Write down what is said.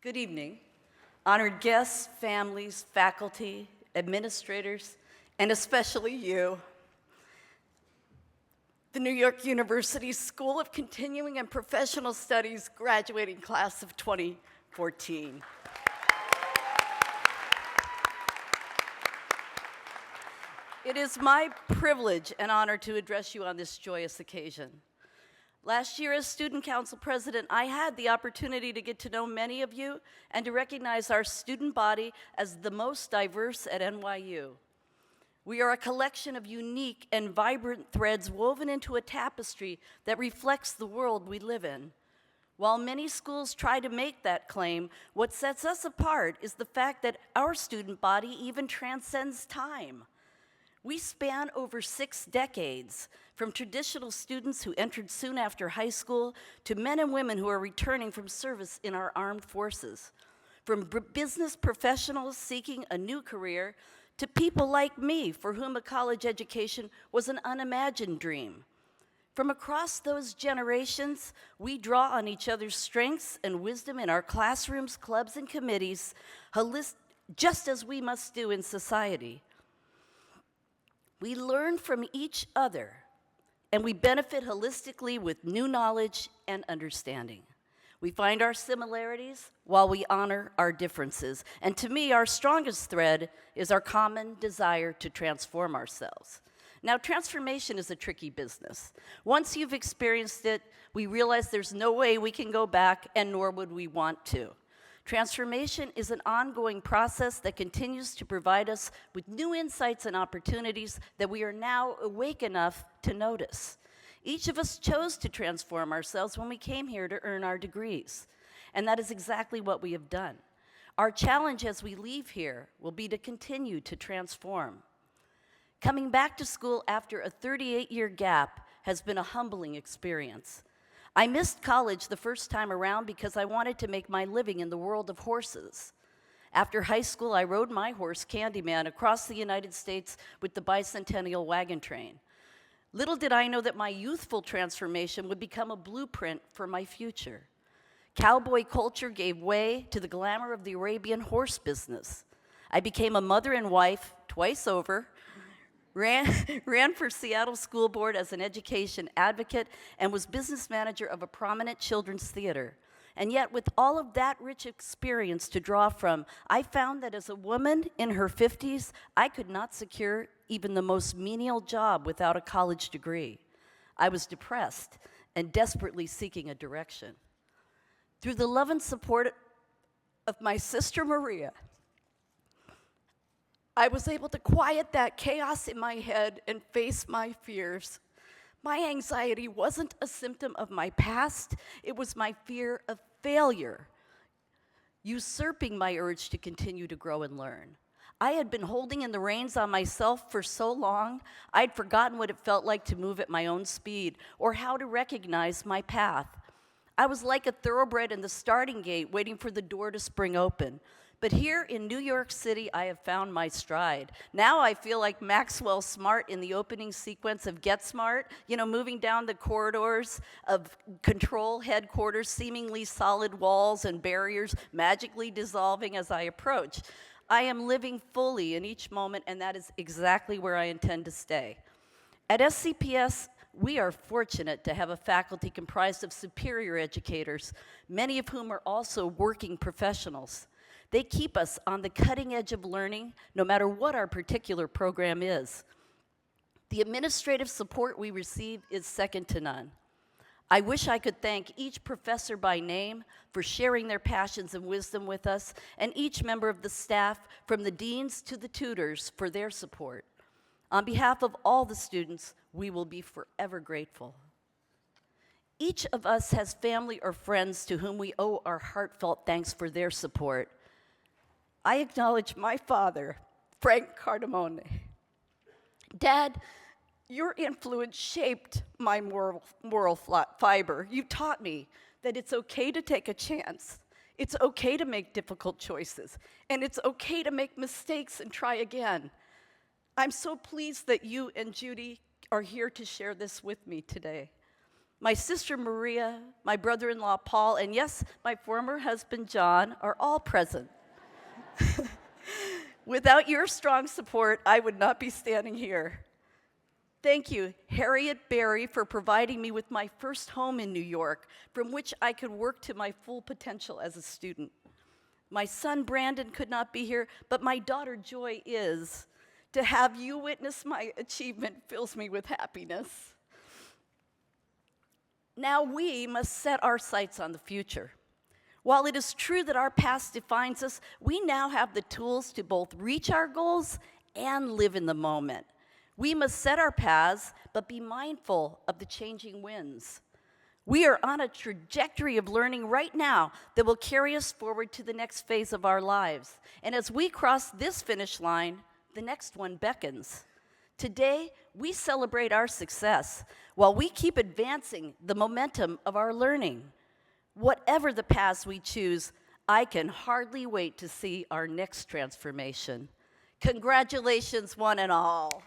Good evening, honored guests, families, faculty, administrators, and especially you. The New York University School of Continuing and Professional Studies graduating class of 2014. It is my privilege and honor to address you on this joyous occasion. Last year, as Student Council President, I had the opportunity to get to know many of you and to recognize our student body as the most diverse at NYU. We are a collection of unique and vibrant threads woven into a tapestry that reflects the world we live in. While many schools try to make that claim, what sets us apart is the fact that our student body even transcends time. We span over 6 decades, from traditional students who entered soon after high school to men and women who are returning from service in our armed forces, from business professionals seeking a new career to people like me for whom a college education was an unimagined dream. From across those generations, we draw on each other's strengths and wisdom in our classrooms, clubs, and committees, just as we must do in society. We learn from each other, and we benefit holistically with new knowledge and understanding. We find our similarities while we honor our differences. And to me, our strongest thread is our common desire to transform ourselves. Now, transformation is a tricky business. Once you've experienced it, we realize there's no way we can go back, and nor would we want to. Transformation is an ongoing process that continues to provide us with new insights and opportunities that we are now awake enough to notice. Each of us chose to transform ourselves when we came here to earn our degrees, and that is exactly what we have done. Our challenge as we leave here will be to continue to transform. Coming back to school after a 38-year gap has been a humbling experience. I missed college the first time around because I wanted to make my living in the world of horses. After high school, I rode my horse, Candyman, across the United States with the bicentennial wagon train. Little did I know that my youthful transformation would become a blueprint for my future. Cowboy culture gave way to the glamour of the Arabian horse business. I became a mother and wife twice over, ran for Seattle School Board as an education advocate, and was business manager of a prominent children's theater. And yet, with all of that rich experience to draw from, I found that as a woman in her 50s, I could not secure even the most menial job without a college degree. I was depressed and desperately seeking a direction. Through the love and support of my sister Maria, I was able to quiet that chaos in my head and face my fears. My anxiety wasn't a symptom of my past, it was my fear of failure, usurping my urge to continue to grow and learn. I had been holding in the reins on myself for so long, I'd forgotten what it felt like to move at my own speed or how to recognize my path. I was like a thoroughbred in the starting gate, waiting for the door to spring open. But here in New York City, I have found my stride. Now I feel like Maxwell Smart in the opening sequence of Get Smart, moving down the corridors of control headquarters, seemingly solid walls and barriers magically dissolving as I approach. I am living fully in each moment, and that is exactly where I intend to stay. At SCPS, we are fortunate to have a faculty comprised of superior educators, many of whom are also working professionals. They keep us on the cutting edge of learning, no matter what our particular program is. The administrative support we receive is second to none. I wish I could thank each professor by name for sharing their passions and wisdom with us, and each member of the staff, from the deans to the tutors, for their support. On behalf of all the students, we will be forever grateful. Each of us has family or friends to whom we owe our heartfelt thanks for their support. I acknowledge my father, Frank Cardamone. Dad, your influence shaped my moral fiber. You taught me that it's okay to take a chance. It's okay to make difficult choices. And it's okay to make mistakes and try again. I'm so pleased that you and Judy are here to share this with me today. My sister Maria, my brother-in-law Paul, and yes, my former husband John are all present. Without your strong support, I would not be standing here. Thank you, Harriet Berry, for providing me with my first home in New York, from which I could work to my full potential as a student. My son Brandon could not be here, but my daughter Joy is. To have you witness my achievement fills me with happiness. Now we must set our sights on the future. While it is true that our past defines us, we now have the tools to both reach our goals and live in the moment. We must set our paths, but be mindful of the changing winds. We are on a trajectory of learning right now that will carry us forward to the next phase of our lives. And as we cross this finish line, the next one beckons. Today, we celebrate our success while we keep advancing the momentum of our learning. Whatever the paths we choose, I can hardly wait to see our next transformation. Congratulations, one and all.